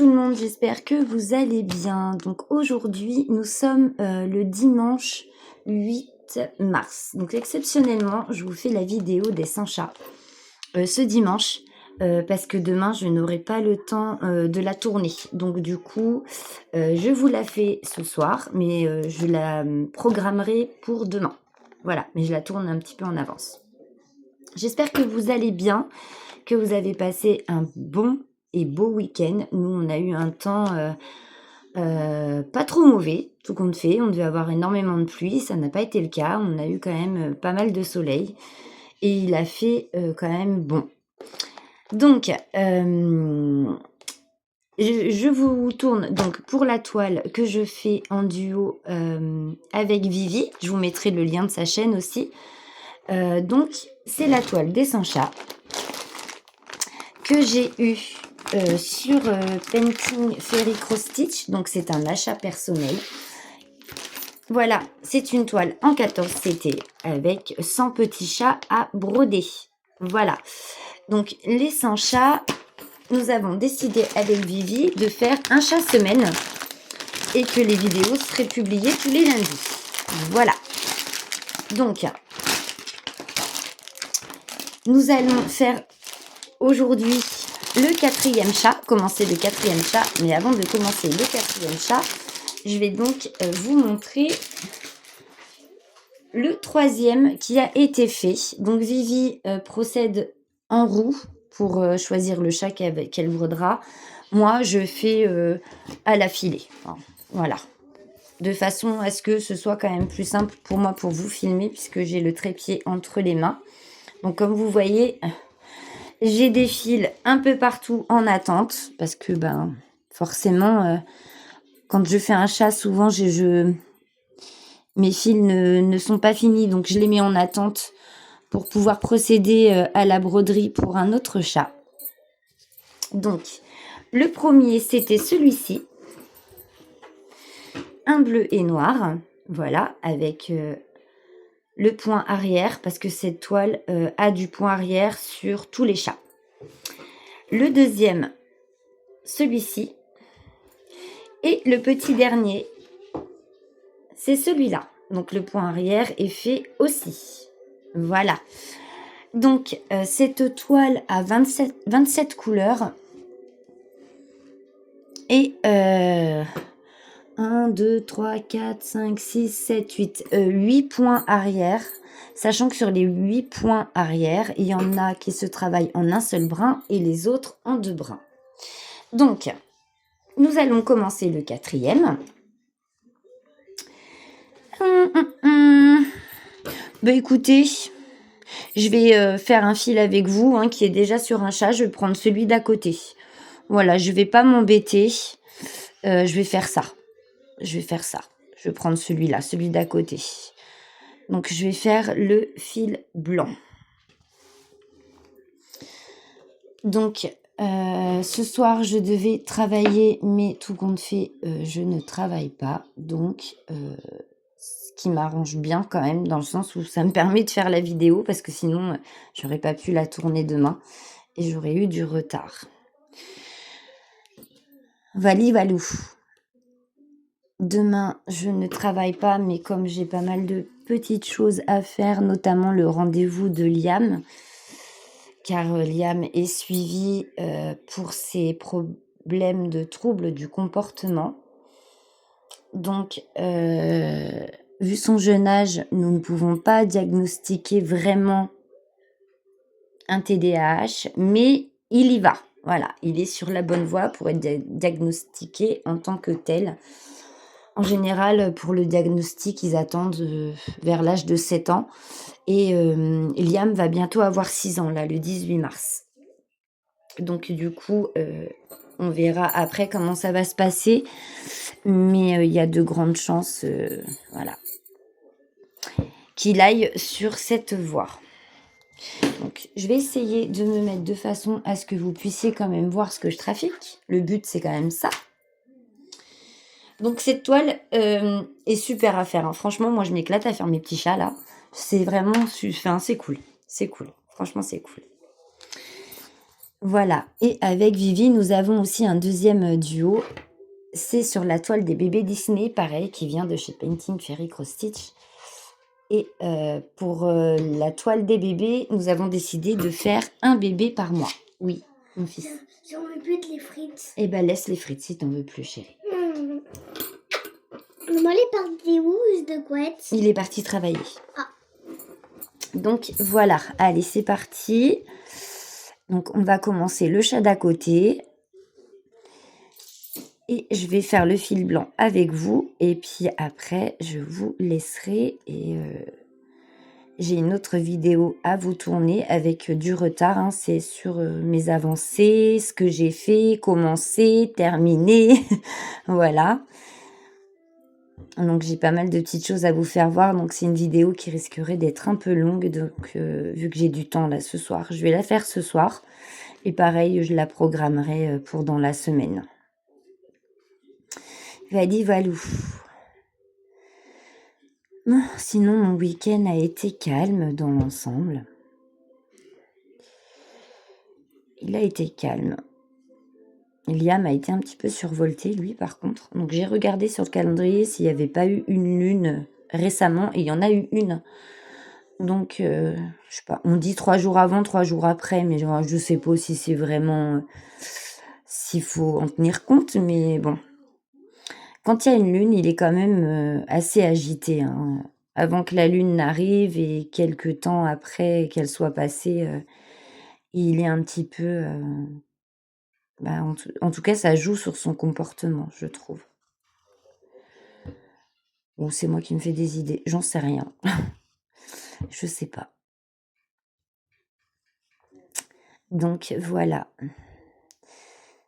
tout le monde, j'espère que vous allez bien. Donc aujourd'hui, nous sommes le dimanche 8 mars. Donc exceptionnellement, je vous fais la vidéo des 100 chats ce dimanche parce que demain, je n'aurai pas le temps de la tourner. Donc du coup, je vous la fais ce soir, mais je la programmerai pour demain. Voilà, mais je la tourne un petit peu en avance. J'espère que vous allez bien, que vous avez passé un bon et beau week-end. Nous, on a eu un temps pas trop mauvais, tout compte fait. On devait avoir énormément de pluie, ça n'a pas été le cas. On a eu quand même pas mal de soleil et il a fait quand même bon. Donc, je vous tourne donc pour la toile que je fais en duo avec Vivi. Je vous mettrai le lien de sa chaîne aussi. Donc, c'est la toile des 100 chats que j'ai eu sur Painting Fairy Cross Stitch. Donc, c'est un achat personnel. Voilà, c'est une toile en 14 CT avec 100 petits chats à broder. Voilà. Donc, les 100 chats, nous avons décidé avec Vivi de faire un chat semaine et que les vidéos seraient publiées tous les lundis. Voilà. Donc, nous allons faire aujourd'hui le 4e chat, commencer le 4e chat, mais avant de commencer le 4e chat, je vais donc vous montrer le 3e qui a été fait. Donc Vivi procède en roue pour choisir le chat qu'elle brodera. Moi, je fais à la filée. Voilà. De façon à ce que ce soit quand même plus simple pour moi pour vous filmer puisque j'ai le trépied entre les mains. Donc comme vous voyez, j'ai des fils un peu partout en attente parce que forcément, quand je fais un chat, souvent mes fils ne sont pas finis, donc je les mets en attente pour pouvoir procéder à la broderie pour un autre chat. Donc, le premier, c'était celui-ci, un bleu et noir, voilà, avec le point arrière, parce que cette toile a du point arrière sur tous les chats. Le deuxième, celui-ci, et le petit dernier, c'est celui-là. Donc, le point arrière est fait aussi. Voilà. Donc, cette toile a 27 couleurs. Et 1, 2, 3, 4, 5, 6, 7, 8. 8 points arrière. Sachant que sur les 8 points arrière, il y en a qui se travaillent en un seul brin et les autres en 2 brins. Donc, nous allons commencer le 4e. Écoutez, je vais faire un fil avec vous qui est déjà sur un chat. Je vais prendre celui d'à côté. Voilà, je ne vais pas m'embêter. Je vais faire ça. Je vais prendre celui-là, celui d'à côté. Donc, je vais faire le fil blanc. Donc, ce soir, je devais travailler, mais tout compte fait, je ne travaille pas. Donc, ce qui m'arrange bien quand même, dans le sens où ça me permet de faire la vidéo, parce que sinon, j'aurais pas pu la tourner demain et j'aurais eu du retard. Valou. Demain, je ne travaille pas, mais comme j'ai pas mal de petites choses à faire, notamment le rendez-vous de Liam, car Liam est suivi pour ses problèmes de troubles du comportement. Donc, vu son jeune âge, nous ne pouvons pas diagnostiquer vraiment un TDAH, mais il y va. Voilà, il est sur la bonne voie pour être diagnostiqué en tant que tel. En général, pour le diagnostic, ils attendent vers l'âge de 7 ans. Et Liam va bientôt avoir 6 ans, là, le 18 mars. Donc, du coup, on verra après comment ça va se passer. Mais il y a de grandes chances voilà, qu'il aille sur cette voie. Donc, je vais essayer de me mettre de façon à ce que vous puissiez quand même voir ce que je trafique. Le but, c'est quand même ça. Donc, cette toile est super à faire. Franchement, moi, je m'éclate à faire mes petits chats, là. C'est vraiment... c'est cool. C'est cool. Franchement, c'est cool. Voilà. Et avec Vivi, nous avons aussi un deuxième duo. C'est sur la toile des bébés Disney, pareil, qui vient de chez Painting Fairy Cross Stitch. Et pour la toile des bébés, nous avons décidé de faire un bébé par mois. Oui, mon fils. J'en veux plus de les frites. Eh ben, laisse les frites si t'en veux plus, chérie. Maman, elle est partie où de couette? Il est parti travailler. Ah. Donc voilà, allez, c'est parti. Donc on va commencer le chat d'à côté. Et je vais faire le fil blanc avec vous. Et puis après, je vous laisserai. Et j'ai une autre vidéo à vous tourner avec du retard. Hein. C'est sur mes avancées, ce que j'ai fait, commencé, terminé. Voilà. Donc j'ai pas mal de petites choses à vous faire voir. Donc c'est une vidéo qui risquerait d'être un peu longue. Donc vu que j'ai du temps là ce soir, je vais la faire ce soir. Et pareil, je la programmerai pour dans la semaine. Vali Valou. Sinon, mon week-end a été calme dans l'ensemble. Il a été calme. Liam a été un petit peu survolté, lui, par contre. Donc, j'ai regardé sur le calendrier s'il n'y avait pas eu une lune récemment. Et il y en a eu une. Donc, je sais pas. On dit 3 jours avant, 3 jours après. Mais genre, je sais pas si c'est vraiment... s'il faut en tenir compte. Mais bon. Quand il y a une lune, il est quand même assez agité. Hein. Avant que la lune n'arrive et quelques temps après qu'elle soit passée, il est un petit peu... en tout cas, ça joue sur son comportement, je trouve. Ou c'est moi qui me fais des idées, j'en sais rien. Je sais pas. Donc voilà.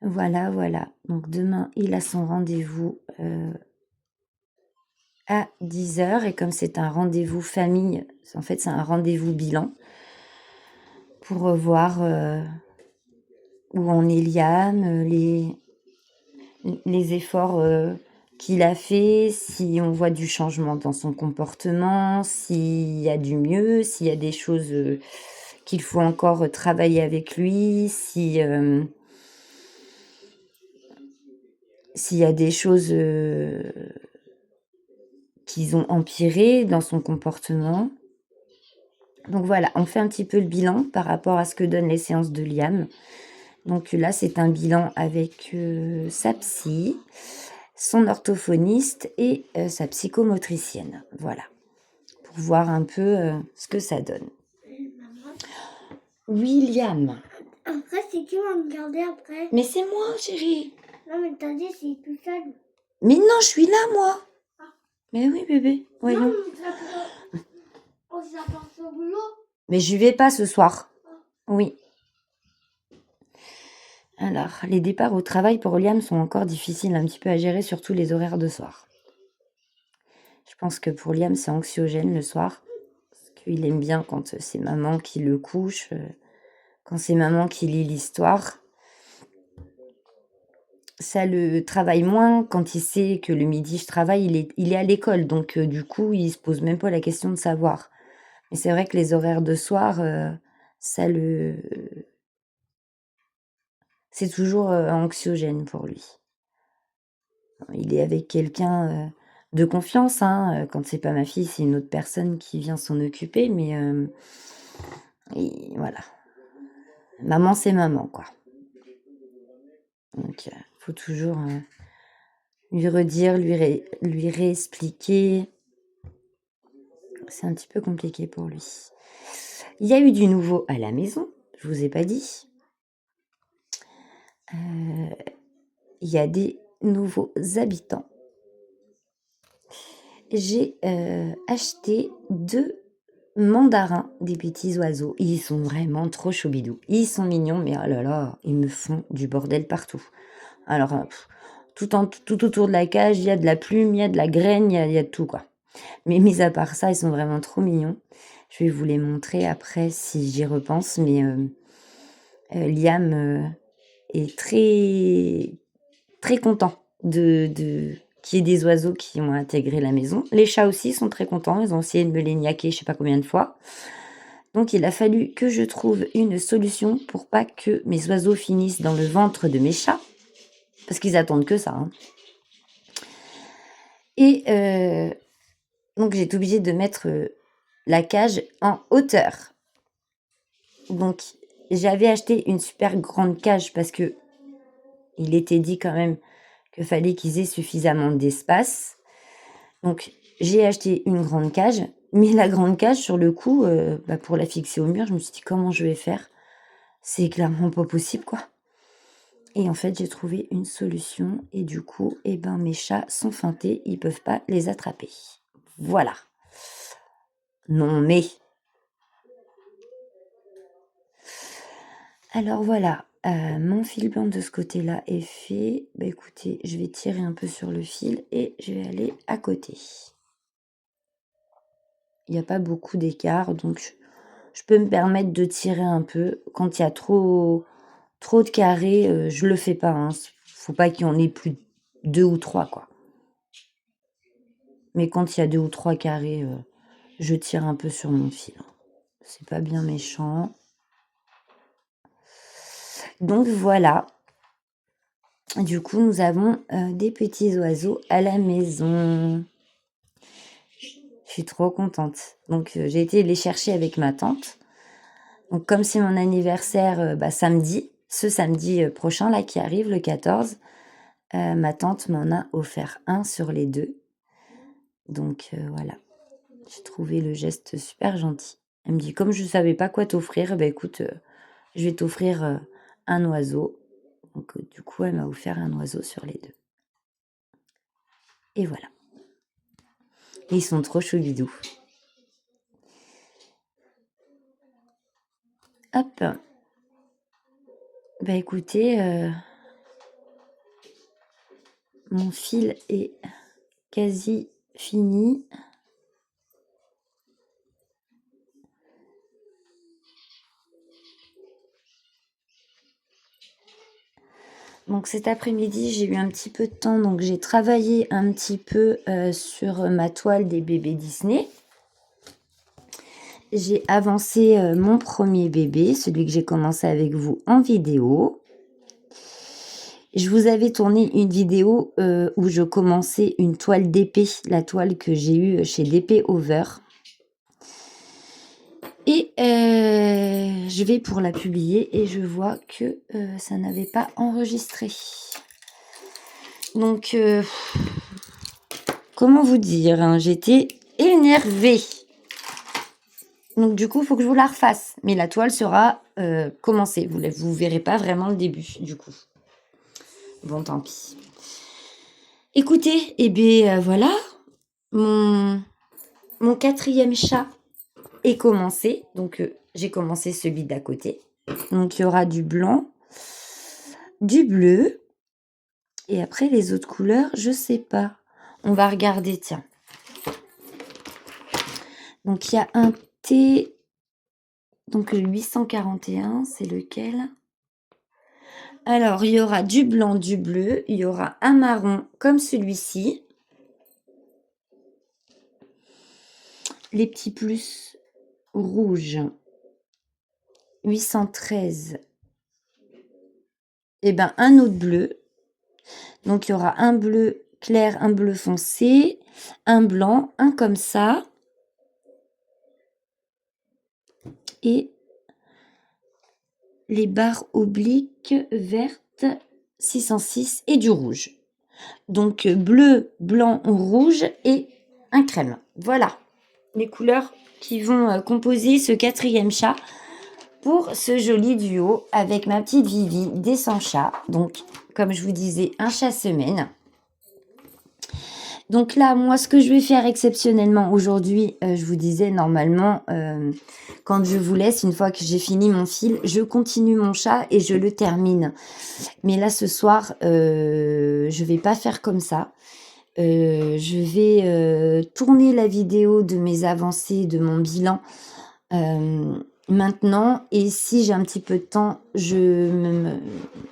Voilà. Donc demain, il a son rendez-vous à 10h. Et comme c'est un rendez-vous famille, en fait, c'est un rendez-vous bilan pour voir où en est Liam, les efforts qu'il a fait, si on voit du changement dans son comportement, s'il y a du mieux, s'il y a des choses qu'il faut encore travailler avec lui, s'il y a des choses qu'ils ont empiré dans son comportement. Donc voilà, on fait un petit peu le bilan par rapport à ce que donnent les séances de Liam. Donc là, c'est un bilan avec sa psy, son orthophoniste et sa psychomotricienne. Voilà, pour voir un peu ce que ça donne. Maman. William. Après, c'est qui va me garder après? Mais c'est moi, chérie. Non, mais t'as dit c'est tout seul. Mais non, je suis là, moi. Ah. Mais oui, bébé. Voyons. Non, mais ça part au boulot. Mais je vais pas ce soir. Oui. Alors, les départs au travail pour Liam sont encore difficiles un petit peu à gérer, surtout les horaires de soir. Je pense que pour Liam, c'est anxiogène le soir. Parce qu'il aime bien quand c'est maman qui le couche, quand c'est maman qui lit l'histoire. Ça le travaille moins quand il sait que le midi je travaille, il est à l'école. Donc du coup, il se pose même pas la question de savoir. Mais c'est vrai que les horaires de soir, c'est toujours anxiogène pour lui. Il est avec quelqu'un de confiance. Hein. Quand c'est pas ma fille, c'est une autre personne qui vient s'en occuper. Mais voilà. Maman, c'est maman, quoi. Donc, faut toujours lui redire, lui réexpliquer. C'est un petit peu compliqué pour lui. Il y a eu du nouveau à la maison, je vous ai pas dit. Il y a des nouveaux habitants. J'ai acheté 2 mandarins, des petits oiseaux. Ils sont vraiment trop choubidous. Ils sont mignons, mais oh là là, ils me font du bordel partout. Alors, tout autour de la cage, il y a de la plume, il y a de la graine, il y a de tout, quoi. Mais mis à part ça, ils sont vraiment trop mignons. Je vais vous les montrer après si j'y repense, mais Liam est très, très content qu'il y ait des oiseaux qui ont intégré la maison. Les chats aussi sont très contents, ils ont essayé de me les niaquer je sais pas combien de fois. Donc, il a fallu que je trouve une solution pour pas que mes oiseaux finissent dans le ventre de mes chats. Parce qu'ils attendent que ça. Hein. Et donc, j'ai été obligée de mettre la cage en hauteur. Donc, j'avais acheté une super grande cage parce que il était dit quand même qu'il fallait qu'ils aient suffisamment d'espace. Donc, j'ai acheté une grande cage. Mais la grande cage, sur le coup, pour la fixer au mur, je me suis dit comment je vais faire. C'est clairement pas possible, quoi. Et en fait, j'ai trouvé une solution. Et du coup, mes chats sont feintés. Ils peuvent pas les attraper. Voilà. Non, mais... Alors voilà, mon fil blanc de ce côté-là est fait. Écoutez, je vais tirer un peu sur le fil et je vais aller à côté. Il n'y a pas beaucoup d'écart, donc je peux me permettre de tirer un peu. Quand il y a trop de carrés, je le fais pas. Hein. Faut pas qu'il y en ait plus de 2 ou 3, quoi. Mais quand il y a 2 ou 3 carrés, je tire un peu sur mon fil. C'est pas bien méchant. Donc voilà. Du coup, nous avons des petits oiseaux à la maison. Je suis trop contente. Donc, j'ai été les chercher avec ma tante. Donc, comme c'est mon anniversaire samedi, ce samedi prochain, là, qui arrive, le 14, ma tante m'en a offert un sur les 2. Donc, voilà. J'ai trouvé le geste super gentil. Elle me dit, comme je ne savais pas quoi t'offrir, écoute, je vais t'offrir un oiseau. Donc, du coup, elle m'a offert un oiseau sur les 2. Et voilà. Et ils sont trop choubidous. Hop. Écoutez, mon fil est quasi fini. Donc cet après-midi, j'ai eu un petit peu de temps, donc j'ai travaillé un petit peu sur ma toile des bébés Disney. J'ai avancé mon premier bébé, celui que j'ai commencé avec vous en vidéo. Je vous avais tourné une vidéo où je commençais une toile d'épée, la toile que j'ai eue chez DP Over. Et je vais pour la publier et je vois que ça n'avait pas enregistré. Donc, comment vous dire, hein, j'étais énervée. Donc, du coup, il faut que je vous la refasse. Mais la toile sera commencée. Vous ne verrez pas vraiment le début, du coup. Bon, tant pis. Écoutez, voilà. Mon 4e chat est commencé. Donc, j'ai commencé celui d'à côté. Donc, il y aura du blanc, du bleu. Et après, les autres couleurs, je sais pas. On va regarder, tiens. Donc, il y a un T. Donc, le 841, c'est lequel? Alors, il y aura du blanc, du bleu. Il y aura un marron comme celui-ci. Les petits plus rouges. 813. Et un autre bleu. Donc, il y aura un bleu clair, un bleu foncé, un blanc, un comme ça. Et les barres obliques vertes 606 et du rouge. Donc, bleu, blanc, rouge et un crème. Voilà les couleurs qui vont composer ce 4e chat pour ce joli duo avec ma petite Vivi des 100 chats. Donc, comme je vous disais, un chat semaine. Donc là, moi, ce que je vais faire exceptionnellement aujourd'hui, je vous disais, normalement, quand je vous laisse, une fois que j'ai fini mon fil, je continue mon chat et je le termine. Mais là, ce soir, je vais pas faire comme ça. Je vais tourner la vidéo de mes avancées, de mon bilan maintenant. Et si j'ai un petit peu de temps, je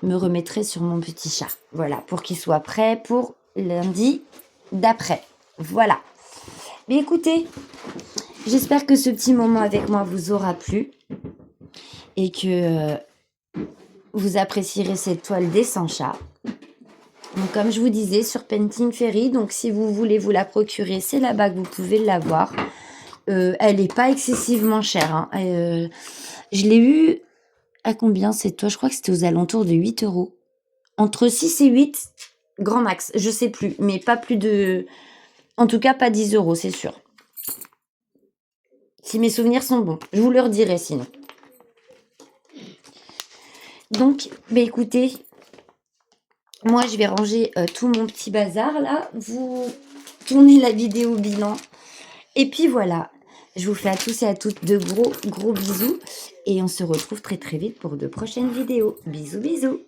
me remettrai sur mon petit chat. Voilà, pour qu'il soit prêt pour lundi d'après. Voilà. Mais écoutez, J'espère que ce petit moment avec moi vous aura plu et que vous apprécierez cette toile des 100 chats. Donc, comme je vous disais, sur Painting Fairy, donc si vous voulez vous la procurer, c'est là-bas que vous pouvez l'avoir. Elle n'est pas excessivement chère. Hein. Je l'ai eu à combien cette toile? Je crois que c'était aux alentours de 8 €. Entre 6 et 8, grand max, je sais plus, mais pas plus de... En tout cas, pas 10 €, c'est sûr. Si mes souvenirs sont bons. Je vous le redirai sinon. Donc, écoutez, moi, je vais ranger tout mon petit bazar là. Vous tournez la vidéo bilan. Et puis voilà, je vous fais à tous et à toutes de gros bisous. Et on se retrouve très très vite pour de prochaines vidéos. Bisous bisous.